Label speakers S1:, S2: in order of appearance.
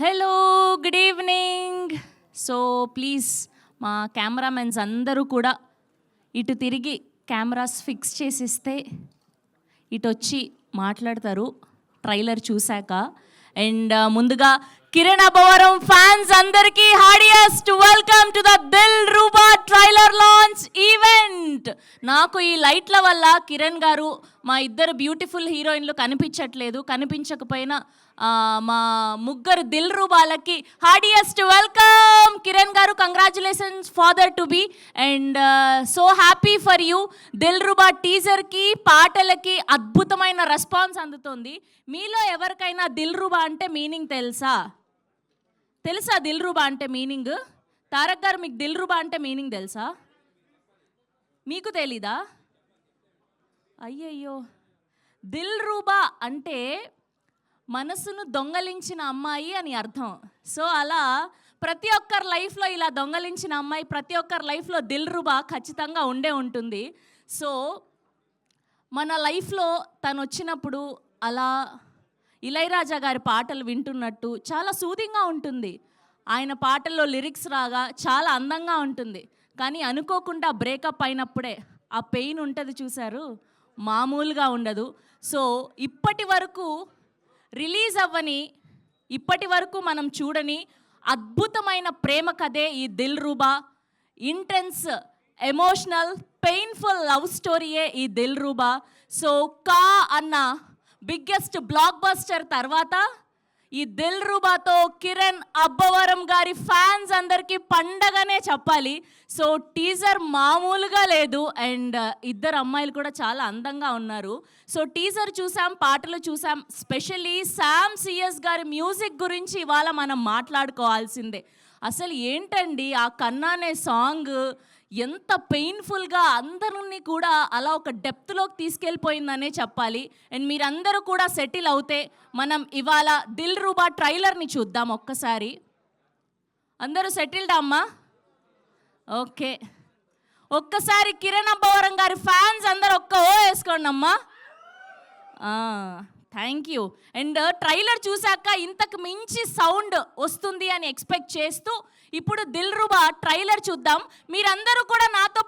S1: Hello, good evening. So please మా cameramens అందరూ కూడా ఇటు తిరిగి కెమెరాస్ ఫిక్స్ చేసిస్తే ఇటు వచ్చి మాట్లాడతారు ట్రైలర్ చూశాక. అండ్ ముందుగా కిరణ్ అబ్బవరం ఫ్యాన్స్ అందరికీ heartiest welcome to the Dil Ruba trailer launch event. నాకు ఈ లైట్ల వల్ల కిరణ్ గారు మా ఇద్దరు బ్యూటిఫుల్ హీరోయిన్లు కనిపించకపోయినా మా ముగ్గురు దిల్ రూబాలకి హార్డియెస్ట్ వెల్కమ్. కిరణ్ గారు, congratulations father to be and so happy for you. Dil Ruba టీజర్కి పాటలకి అద్భుతమైన రెస్పాన్స్ అందుతుంది. మీలో ఎవరికైనా దిల్ రూబా అంటే మీనింగ్ తెలుసా? దిల్ రూబా అంటే మీనింగ్? తారక్ గారు, మీకు దిల్ రూబా అంటే మీనింగ్ తెలుసా? మీకు తెలీదా? అయ్యయ్యో, దిల్ రూబా అంటే మనసును దొంగలించిన అమ్మాయి అని అర్థం. సో అలా ప్రతి ఒక్కరి లైఫ్లో ఇలా దొంగలించిన అమ్మాయి, ప్రతి ఒక్కరి లైఫ్లో దిల్ రూబా ఖచ్చితంగా ఉంటుంది. సో మన లైఫ్లో తను వచ్చినప్పుడు అలా ఇళయరాజా గారి పాటలు వింటున్నట్టు చాలా సూదింగ్గా ఉంటుంది. ఆయన పాటల్లో లిరిక్స్ రాగా చాలా అందంగా ఉంటుంది. కానీ అనుకోకుండా బ్రేకప్ అయినప్పుడే ఆ పెయిన్ ఉంటుంది చూశారు, మామూలుగా ఉండదు. సో ఇప్పటి వరకు రిలీజ్ అవ్వని, ఇప్పటి వరకు మనం చూడని అద్భుతమైన ప్రేమ కథే ఈ Dil Ruba. Intense, emotional, painful love స్టోరీయే ఈ దిల్ రూబా. సో కా అన్న బిగ్గెస్ట్ బ్లాక్ బస్టర్ తర్వాత ఈ దిల్ రూబాతో కిరణ్ అబ్బవరం గారి ఫ్యాన్స్ అందరికీ పండగనే చెప్పాలి. సో టీజర్ మామూలుగా లేదు అండ్ ఇద్దరు అమ్మాయిలు కూడా చాలా అందంగా ఉన్నారు. సో టీజర్ చూసాం, పాటలు చూసాం. స్పెషల్లీ శామ్ సిఎస్ గారి మ్యూజిక్ గురించి ఇవాళ మనం మాట్లాడుకోవాల్సిందే. అసలు ఏంటండి ఆ కన్నా అనే సాంగ్ ఎంత పెయిన్ఫుల్గా అందరినీ కూడా అలా ఒక డెప్త్లోకి తీసుకెళ్ళిపోయిందనే చెప్పాలి. అండ్ మీరందరూ కూడా సెటిల్ అవుతే మనం ఇవాళ దిల్ రూబా ట్రైలర్ని చూద్దాం ఒక్కసారి. అందరూ సెటిల్డ్ అమ్మా? ఓకే, ఒక్కసారి కిరణ్ అబ్బవరం గారి ఫ్యాన్స్ అందరూ ఒక్క ఓ వేసుకోండి అమ్మా. Thank you. అండ్ ట్రైలర్ చూశాక ఇంతకు మించి సౌండ్ వస్తుంది అని ఎక్స్పెక్ట్ చేస్తూ ఇప్పుడు దిల్ రూబా ట్రైలర్ చూద్దాం. మీరందరూ కూడా నాతో